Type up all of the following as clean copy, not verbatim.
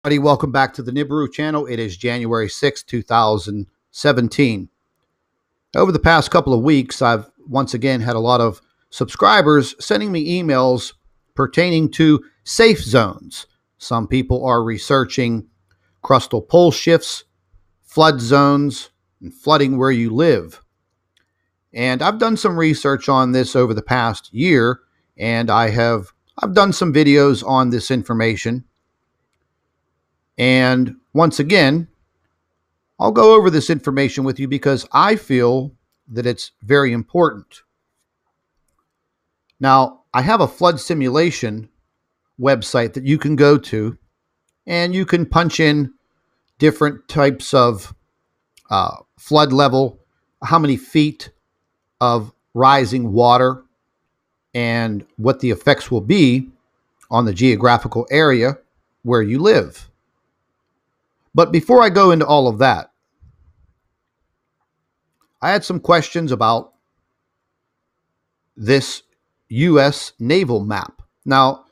Everybody, welcome back to the Nibiru channel. It is January 6, 2017. Over the past couple of weeks, I've once again had a lot of subscribers sending me emails pertaining to safe zones. Some people are researching crustal pole shifts, flood zones, and flooding where you live. And I've done some research on this over the past year, and I've done some videos on this information. And once again, I'll go over this information with you because I feel that it's very important. Now, I have a flood simulation website that you can go to, and you can punch in different types of flood level, how many feet of rising water, and what the effects will be on the geographical area where you live. But before I go into all of that, I had some questions about this U.S. naval map. Now,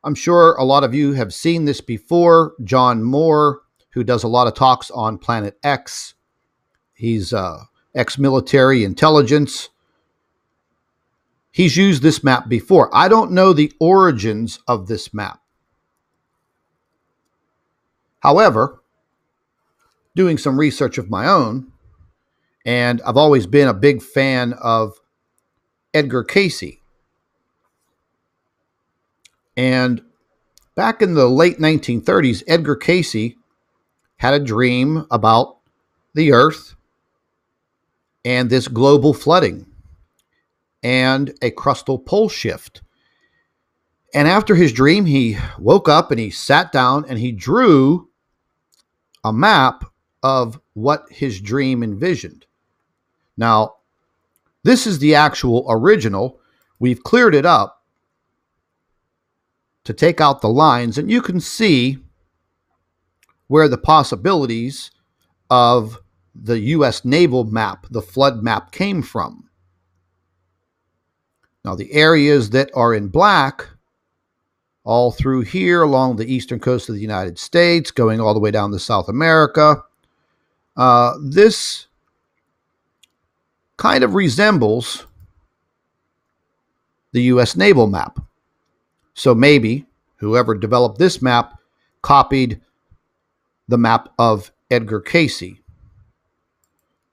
I'm sure a lot of you have seen this before. John Moore, who does a lot of talks on Planet X, he's ex-military intelligence. He's used this map before. I don't know the origins of this map. However, doing some research of my own, and I've always been a big fan of Edgar Cayce. And back in the late 1930s, Edgar Cayce had a dream about the Earth and this global flooding and a crustal pole shift. And after his dream, he woke up and he sat down and he drew a map of what his dream envisioned. Now, this is the actual original. We've cleared it up to take out the lines, and you can see where the possibilities of the U.S. naval map, the flood map, came from. Now, the areas that are in black, all through here along the eastern coast of the United States, going all the way down to South America, this kind of resembles the U.S. naval map. So maybe whoever developed this map copied the map of Edgar Cayce.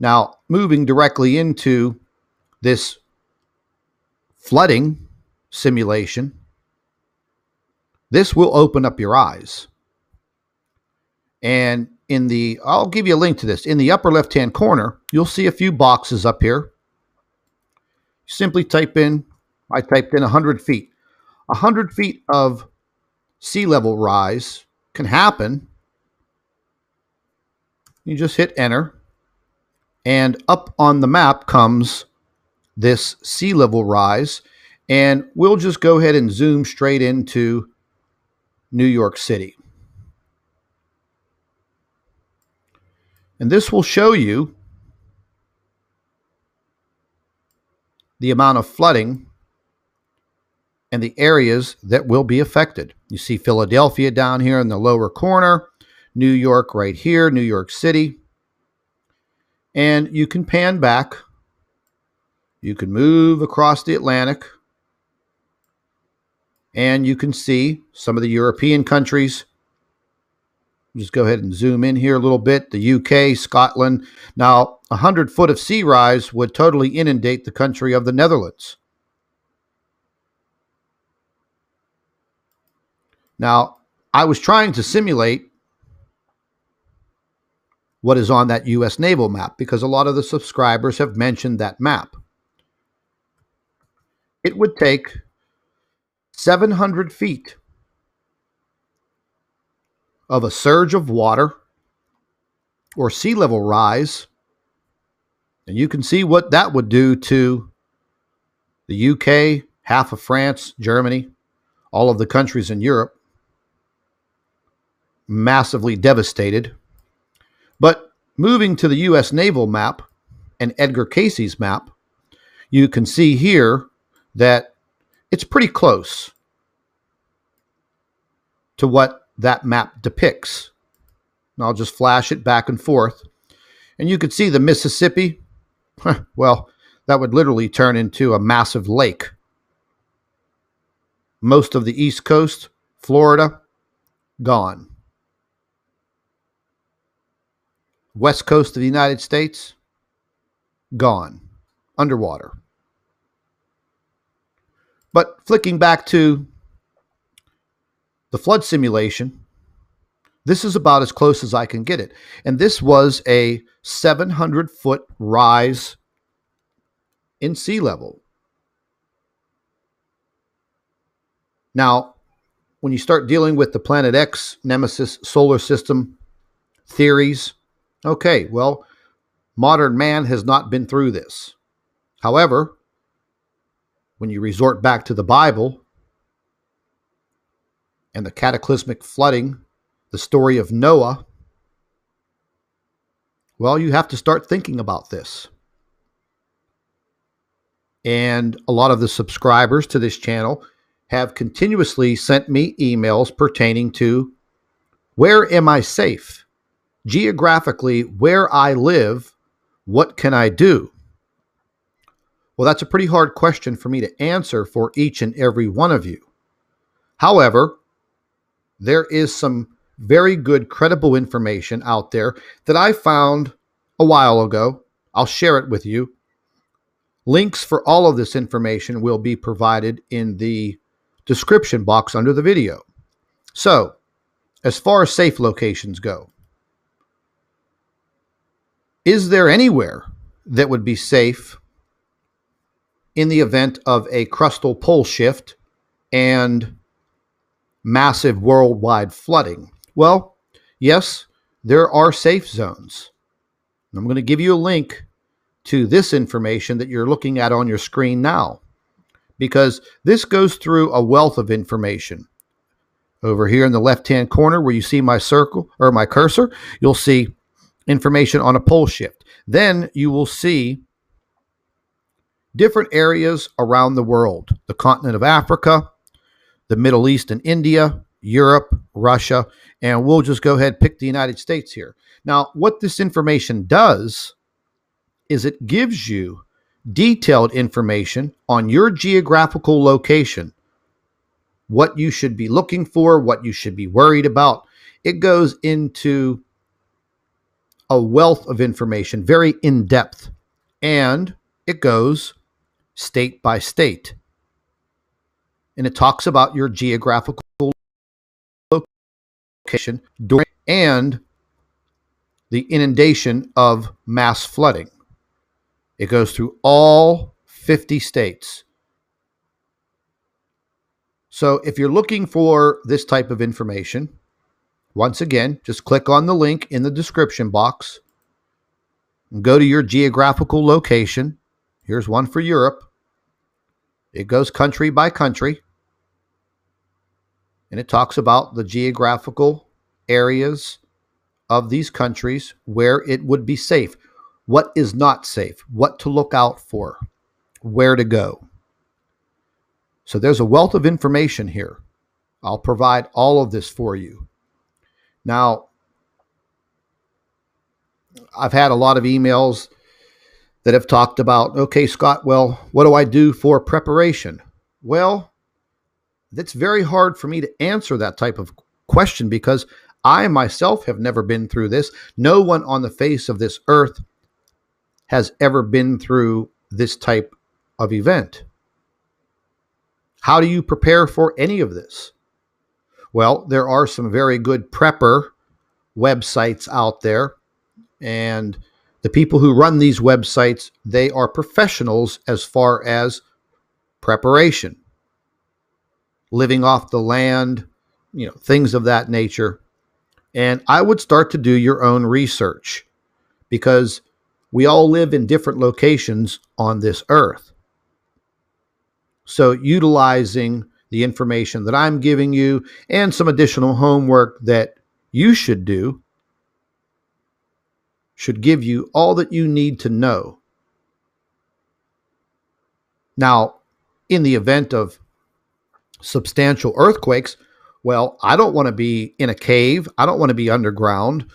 Now, moving directly into this flooding simulation, this will open up your eyes. And I'll give you a link to this. In the upper left-hand corner, you'll see a few boxes up here. Simply type in, I typed in 100 feet. 100 feet of sea level rise can happen. You just hit enter, and up on the map comes this sea level rise, and we'll just go ahead and zoom straight into New York City. And this will show you the amount of flooding and the areas that will be affected. You see Philadelphia down here in the lower corner, New York right here, New York City. And you can pan back. You can move across the Atlantic. And you can see some of the European countries. Just go ahead and zoom in here a little bit. The UK, Scotland. Now, 100 foot of sea rise would totally inundate the country of the Netherlands. Now, I was trying to simulate what is on that U.S. naval map because a lot of the subscribers have mentioned that map. It would take 700 feet of a surge of water or sea level rise, and you can see what that would do to the UK, half of France, Germany, all of the countries in Europe. Massively devastated. But moving to the U.S. naval map and Edgar Cayce's map, you can see here that it's pretty close to what that map depicts. And I'll just flash it back and forth. And you could see the Mississippi. Well, that would literally turn into a massive lake. Most of the East Coast, Florida, gone. West Coast of the United States, gone. Underwater. But flicking back to the flood simulation, this is about as close as I can get it. And this was a 700-foot rise in sea level. Now, when you start dealing with the Planet X, Nemesis, solar system theories, okay, well, modern man has not been through this. However, when you resort back to the Bible and the cataclysmic flooding, the story of Noah, well, you have to start thinking about this. And a lot of the subscribers to this channel have continuously sent me emails pertaining to, where am I safe? Geographically, where I live, what can I do? Well, that's a pretty hard question for me to answer for each and every one of you. However, there is some very good, credible information out there that I found a while ago. I'll share it with you. Links for all of this information will be provided in the description box under the video. So, as far as safe locations go, is there anywhere that would be safe in the event of a crustal pole shift and massive worldwide flooding? Well, yes, there are safe zones. I'm going to give you a link to this information that you're looking at on your screen now, because this goes through a wealth of information. Over here in the left-hand corner where you see my circle or my cursor, you'll see information on a pole shift. Then you will see different areas around the world, the continent of Africa, the Middle East and India, Europe, Russia, and we'll just go ahead and pick the United States here. Now, what this information does is it gives you detailed information on your geographical location, what you should be looking for, what you should be worried about. It goes into a wealth of information, very in-depth, and it goes state by state. And it talks about your geographical location during and the inundation of mass flooding. It goes through all 50 states. So if you're looking for this type of information, once again, just click on the link in the description box and go to your geographical location. Here's one for Europe. It goes country by country. And it talks about the geographical areas of these countries where it would be safe, what is not safe, what to look out for, where to go. So there's a wealth of information here. I'll provide all of this for you. Now, I've had a lot of emails that have talked about, okay, Scott, well, what do I do for preparation? Well, it's very hard for me to answer that type of question because I myself have never been through this. No one on the face of this earth has ever been through this type of event. How do you prepare for any of this? Well, there are some very good prepper websites out there, and the people who run these websites, they are professionals as far as preparation, living off the land, things of that nature. And I would start to do your own research because we all live in different locations on this earth. So utilizing the information that I'm giving you and some additional homework that you should do should give you all that you need to know. Now, in the event of substantial earthquakes, Well, I don't want to be in a cave. I don't want to be underground.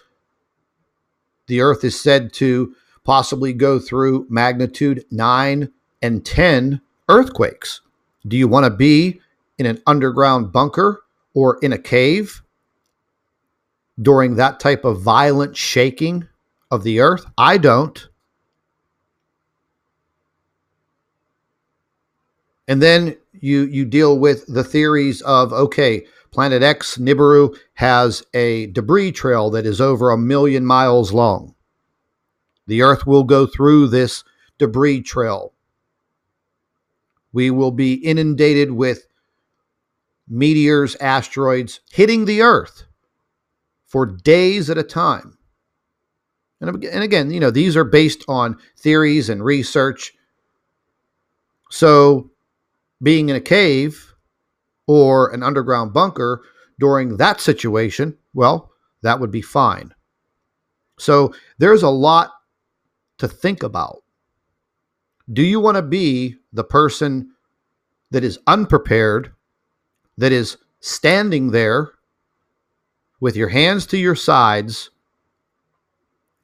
The Earth is said to possibly go through magnitude 9 and 10 earthquakes. Do you want to be in an underground bunker or in a cave during that type of violent shaking of the Earth? I don't. And then you deal with the theories of, okay, Planet X, Nibiru, has a debris trail that is over 1,000,000 miles long. The Earth will go through this debris trail. We will be inundated with meteors, asteroids hitting the Earth for days at a time. And again, these are based on theories and research. So being in a cave or an underground bunker during that situation, well, that would be fine. So there's a lot to think about. Do you want to be the person that is unprepared, that is standing there with your hands to your sides,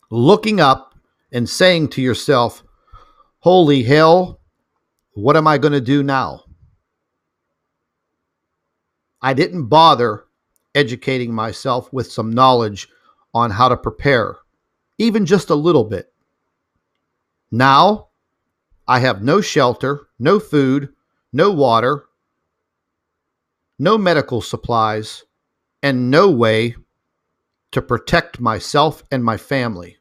looking up and saying to yourself, holy hell, what am I going to do now? I didn't bother educating myself with some knowledge on how to prepare, even just a little bit. Now, I have no shelter, no food, no water, no medical supplies, and no way to protect myself and my family.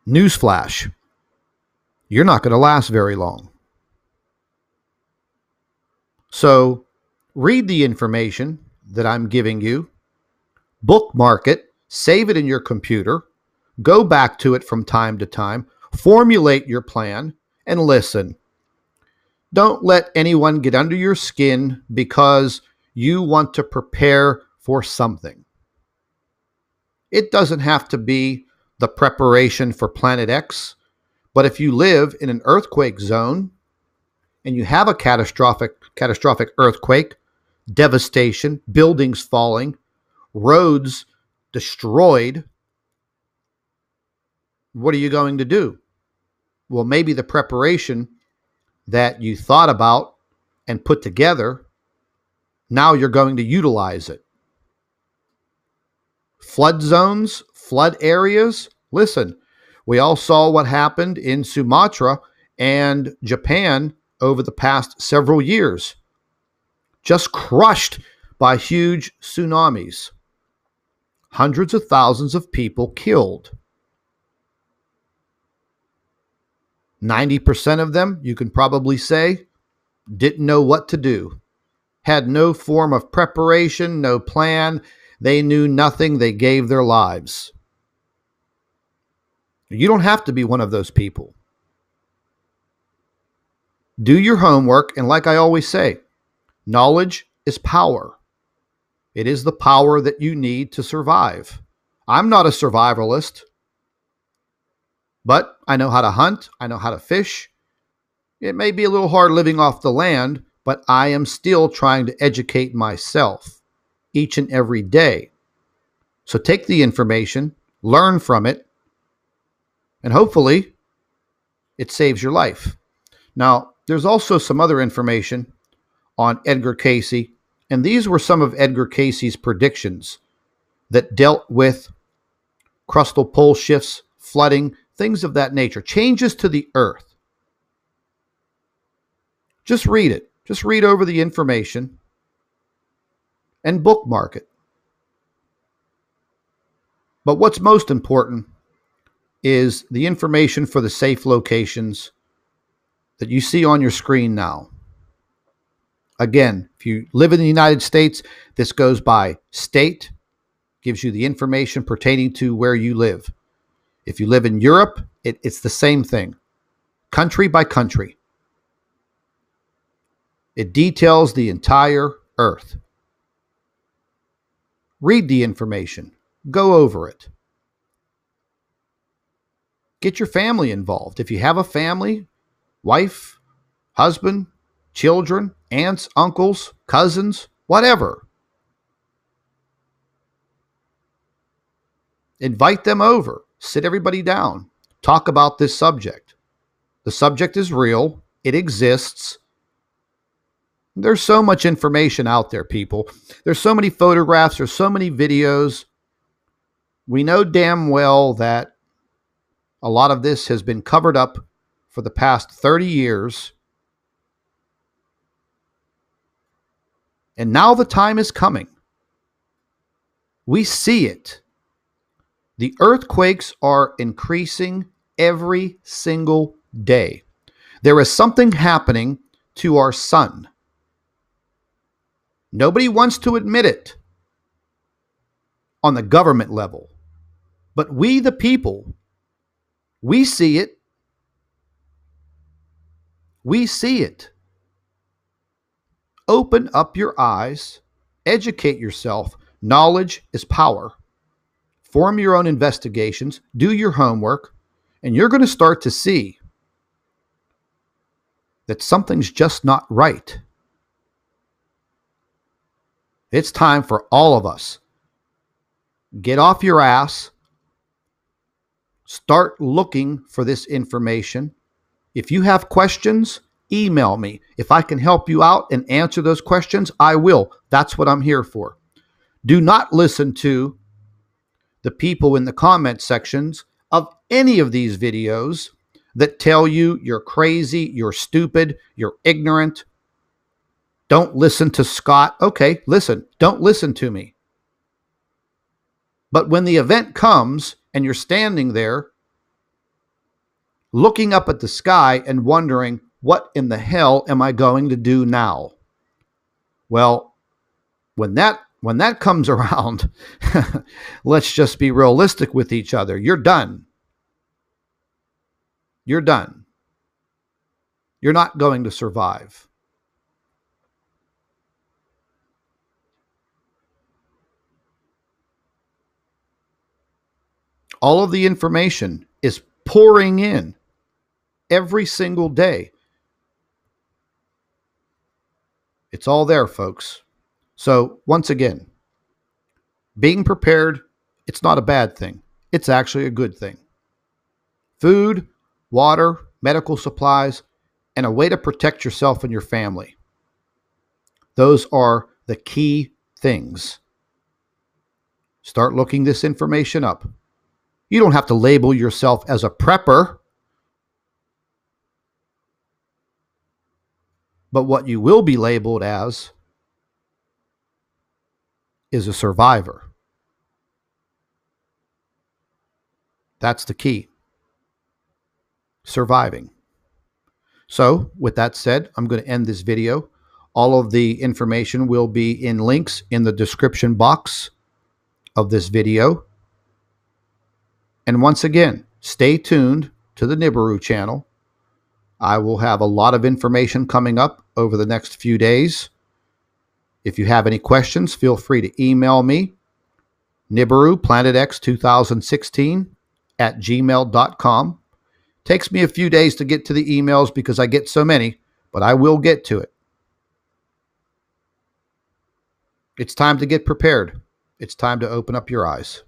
Newsflash, you're not going to last very long. So read the information that I'm giving you, bookmark it, save it in your computer, go back to it from time to time, formulate your plan, and listen. Don't let anyone get under your skin because you want to prepare for something. It doesn't have to be the preparation for Planet X, but if you live in an earthquake zone and you have a catastrophic earthquake, devastation, buildings falling, roads destroyed, what are you going to do? Well, maybe the preparation that you thought about and put together, now you're going to utilize it. Flood zones, flood areas. Listen, we all saw what happened in Sumatra and Japan over the past several years. Just crushed by huge tsunamis. Hundreds of thousands of people killed. 90% of them, you can probably say, didn't know what to do. Had no form of preparation, no plan. They knew nothing. They gave their lives. You don't have to be one of those people. Do your homework, and like I always say, knowledge is power. It is the power that you need to survive. I'm not a survivalist, but I know how to hunt. I know how to fish. It may be a little hard living off the land, but I am still trying to educate myself each and every day. So take the information, learn from it, and hopefully it saves your life. Now, there's also some other information on Edgar Cayce, and these were some of Edgar Cayce's predictions that dealt with crustal pole shifts, flooding, things of that nature, changes to the Earth. Just read it. Just read over the information and bookmark it. But what's most important is the information for the safe locations that you see on your screen now. Again, if you live in the United States, this goes by state, gives you the information pertaining to where you live. If you live in Europe, it's the same thing, country by country. It details the entire Earth. Read the information. Go over it. Get your family involved. If you have a family, wife, husband, children, aunts, uncles, cousins, whatever. Invite them over. Sit everybody down. Talk about this subject. The subject is real. It exists. There's so much information out there, people. There's so many photographs. There's so many videos. We know damn well that a lot of this has been covered up for the past 30 years. And now the time is coming. We see it. The earthquakes are increasing every single day. There is something happening to our sun. Nobody wants to admit it on the government level. But we, the people, we see it. We see it. Open up your eyes. Educate yourself. Knowledge is power. Form your own investigations. Do your homework. And you're going to start to see that something's just not right. It's time for all of us. Get off your ass. Start looking for this information. If you have questions, email me. If I can help you out and answer those questions, I will. That's what I'm here for. Do not listen to the people in the comment sections of any of these videos that tell you you're crazy, you're stupid, you're ignorant. Don't listen to Scott. Okay, listen. Don't listen to me. But when the event comes and you're standing there looking up at the sky and wondering, what in the hell am I going to do now? Well, when that comes around, let's just be realistic with each other. You're done. You're done. You're not going to survive. All of the information is pouring in every single day. It's all there, folks. So once again, being prepared, it's not a bad thing. It's actually a good thing. Food, water, medical supplies, and a way to protect yourself and your family. Those are the key things. Start looking this information up. You don't have to label yourself as a prepper. But what you will be labeled as is a survivor. That's the key. Surviving. So, with that said, I'm going to end this video. All of the information will be in links in the description box of this video. And once again, stay tuned to the Nibiru channel. I will have a lot of information coming up over the next few days. If you have any questions, feel free to email me, nibiru planetx2016@gmail.com. Takes me a few days to get to the emails because I get so many, but I will get to it. It's time to get prepared. It's time to open up your eyes.